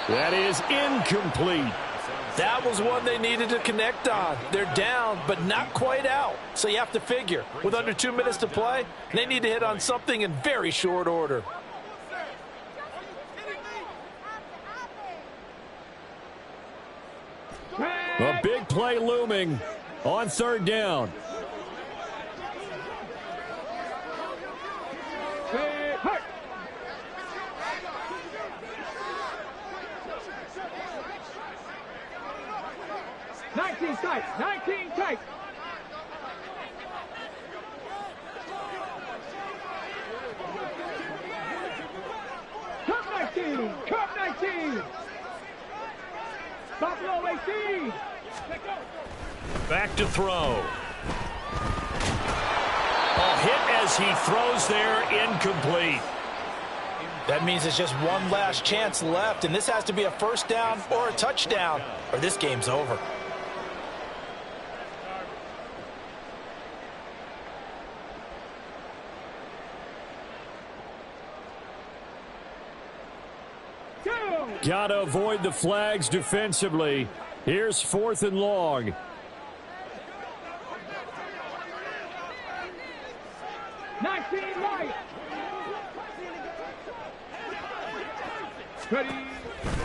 That is incomplete. That was one they needed to connect on. They're down, but not quite out. So you have to figure, with under 2 minutes to play, they need to hit on something in very short order. A big play looming on third down. Tight, 19 tight. Cup 19, Cup 19. Buffalo 18. Back to throw. A hit as he throws there, incomplete. That means it's just one last chance left, and this has to be a first down or a touchdown, or this game's over. Got to avoid the flags defensively. Here's 4th and long.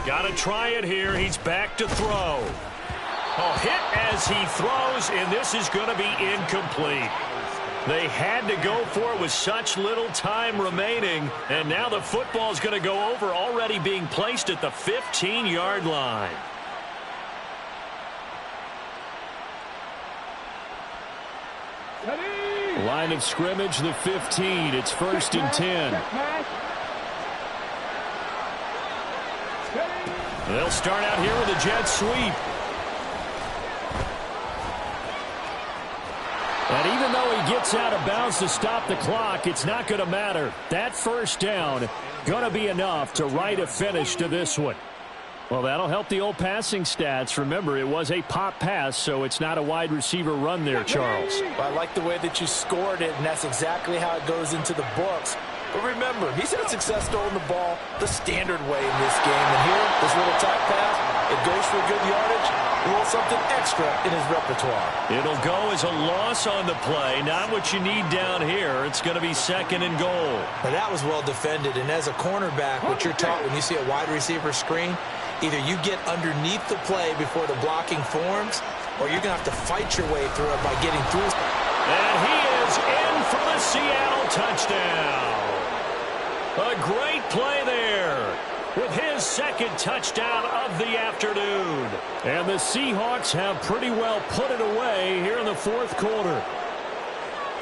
Got to try it here. He's back to throw. A hit as he throws, and this is going to be incomplete. They had to go for it with such little time remaining, and now the football's going to go over, already being placed at the 15-yard line. Line of scrimmage, the 15. It's 1st and 10. They'll start out here with a jet sweep. And even though he gets out of bounds to stop the clock, it's not going to matter. That first down going to be enough to write a finish to this one. Well, that'll help the old passing stats. Remember, it was a pop pass, so it's not a wide receiver run there, Charles. Well, I like the way that you scored it, and that's exactly how it goes into the books. But remember, he's had success throwing the ball the standard way in this game. And here, this little tight pass, it goes for good yardage, a little something extra in his repertoire. It'll go as a loss on the play, not what you need down here. It's going to be 2nd and goal. Well, that was well defended, and as a cornerback, what you're taught when you see a wide receiver screen, either you get underneath the play before the blocking forms, or you're going to have to fight your way through it by getting through. And he is in for the Seattle touchdown. A great play there with his 2nd touchdown of the afternoon. And the Seahawks have pretty well put it away here in the 4th quarter.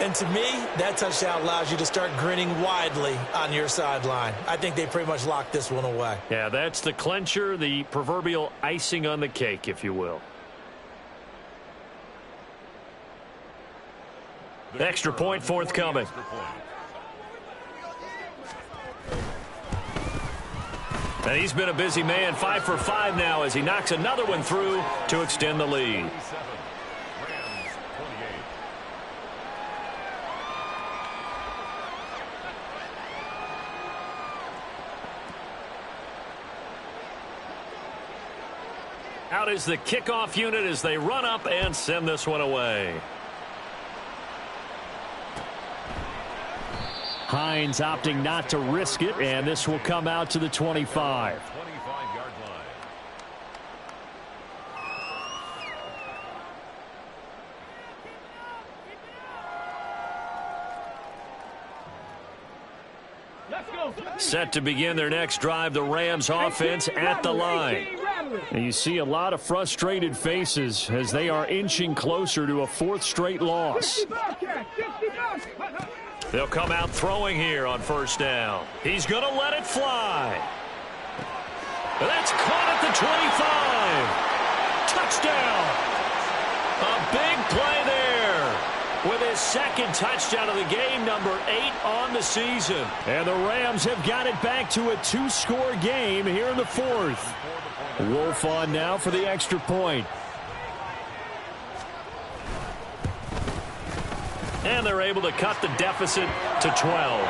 And to me, that touchdown allows you to start grinning widely on your sideline. I think they pretty much locked this one away. Yeah, that's the clincher, the proverbial icing on the cake, if you will. Extra point forthcoming. And he's been a busy man, 5 for 5 now as he knocks another one through to extend the lead. Out is the kickoff unit as they run up and send this one away. Hines opting not to risk it, and this will come out to the 25. 25-yard line. Set to begin their next drive, the Rams offense at the line. And you see a lot of frustrated faces as they are inching closer to a 4th straight loss. They'll come out throwing here on 1st down. He's going to let it fly. That's caught at the 25. Touchdown. A big play there with his 2nd touchdown of the game, number 8 on the season. And the Rams have got it back to a 2-score game here in the 4th. Wolf on now for the extra point. And they're able to cut the deficit to 12.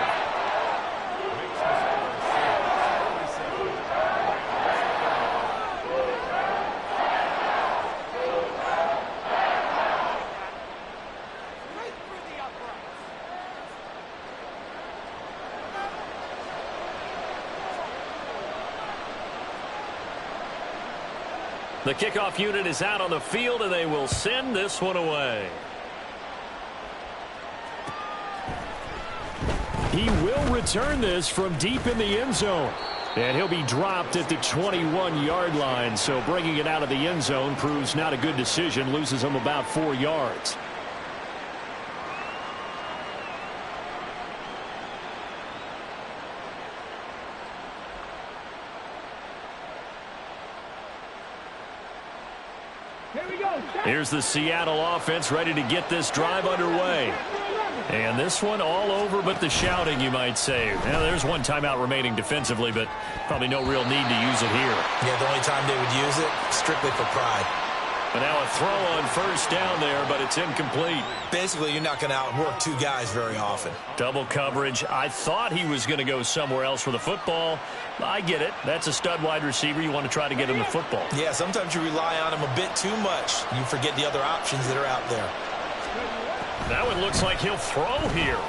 The kickoff unit is out on the field, and they will send this one away. He will return this from deep in the end zone. And he'll be dropped at the 21-yard line. So bringing it out of the end zone proves not a good decision. Loses him about 4 yards. Here's the Seattle offense ready to get this drive underway. And this one all over but the shouting, you might say. Now, there's one timeout remaining defensively, but probably no real need to use it here. Yeah, the only time they would use it, strictly for pride. And now a throw on first down there, but it's incomplete. Basically, you're not going to outwork two guys very often. Double coverage. I thought he was going to go somewhere else for the football. I get it. That's a stud wide receiver. You want to try to get him the football. Yeah, sometimes you rely on him a bit too much. You forget the other options that are out there. That one looks like he'll throw here.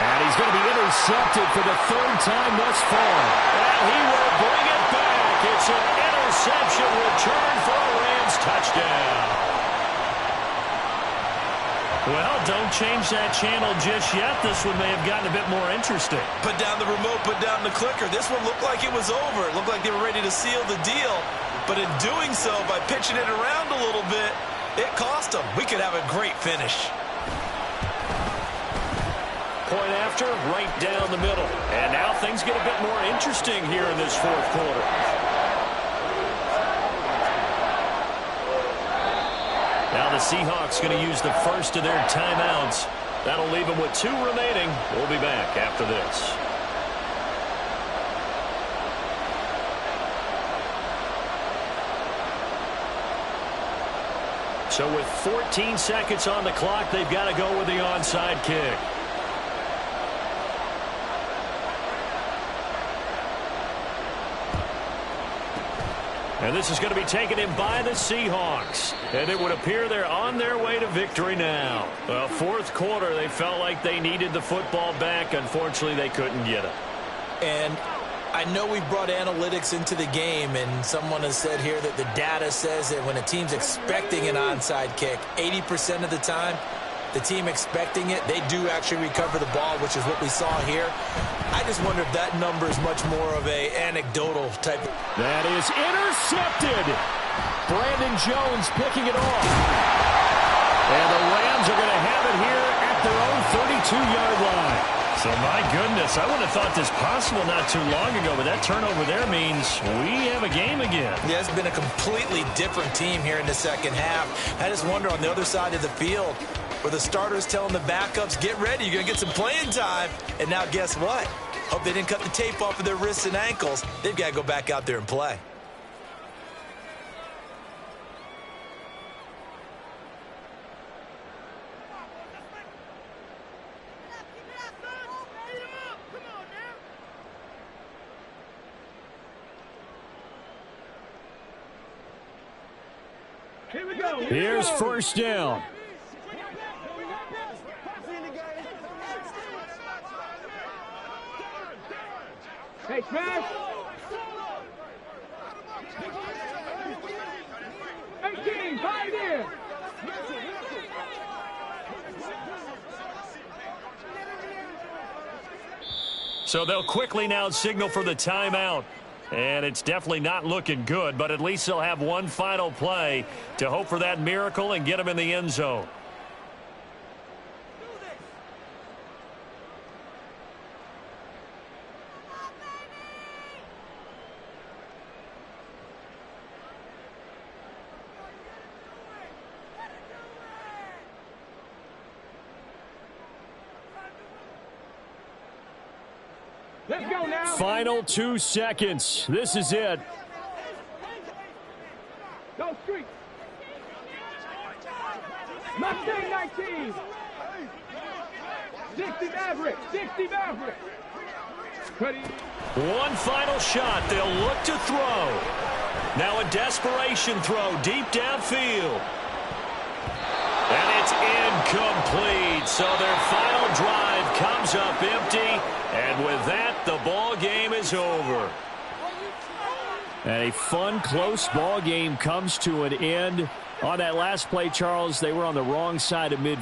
And he's going to be intercepted for the third time thus far. And he will bring it back. It's an interception return for a Rams touchdown. Well, don't change that channel just yet. This one may have gotten a bit more interesting. Put down the remote, put down the clicker. This one looked like it was over. It looked like they were ready to seal the deal. But in doing so, by pitching it around a little bit, it cost them. We could have a great finish. Point after, right down the middle. And now things get a bit more interesting here in this fourth quarter. Now the Seahawks going to use the first of their timeouts. That'll leave them with 2 remaining. We'll be back after this. So with 14 seconds on the clock, they've got to go with the onside kick. And this is going to be taken in by the Seahawks. And it would appear they're on their way to victory now. Well, fourth quarter, they felt like they needed the football back. Unfortunately, they couldn't get it. And I know we brought analytics into the game, and someone has said here that the data says that when a team's expecting an onside kick, 80% of the time, the team expecting it, they do actually recover the ball, which is what we saw here. I just wonder if that number is much more of a anecdotal type. That is intercepted. Brandon Jones picking it off. And the Rams are going to have it here at their own 32-yard line. So, my goodness, I wouldn't have thought this possible not too long ago, but that turnover there means we have a game again. Yeah, it's been a completely different team here in the second half. I just wonder on the other side of the field where the starters telling the backups, get ready, you're going to get some playing time. And now guess what? Hope they didn't cut the tape off of their wrists and ankles. They've got to go back out there and play. Here we go. Here's first down. Hey, smash. 18, fight in. So they'll quickly now signal for the timeout. And it's definitely not looking good, but at least they'll have one final play to hope for that miracle and get them in the end zone. Let's go now. Final 2 seconds. This is it. Go street. Mustang 19. 60 Maverick. 60 Maverick. Cuddy. One final shot. They'll look to throw. Now a desperation throw deep downfield. And it's incomplete. So their final drive comes up empty. And with that, the ball game is over. And a fun, close ball game comes to an end. On that last play, Charles, they were on the wrong side of midfield.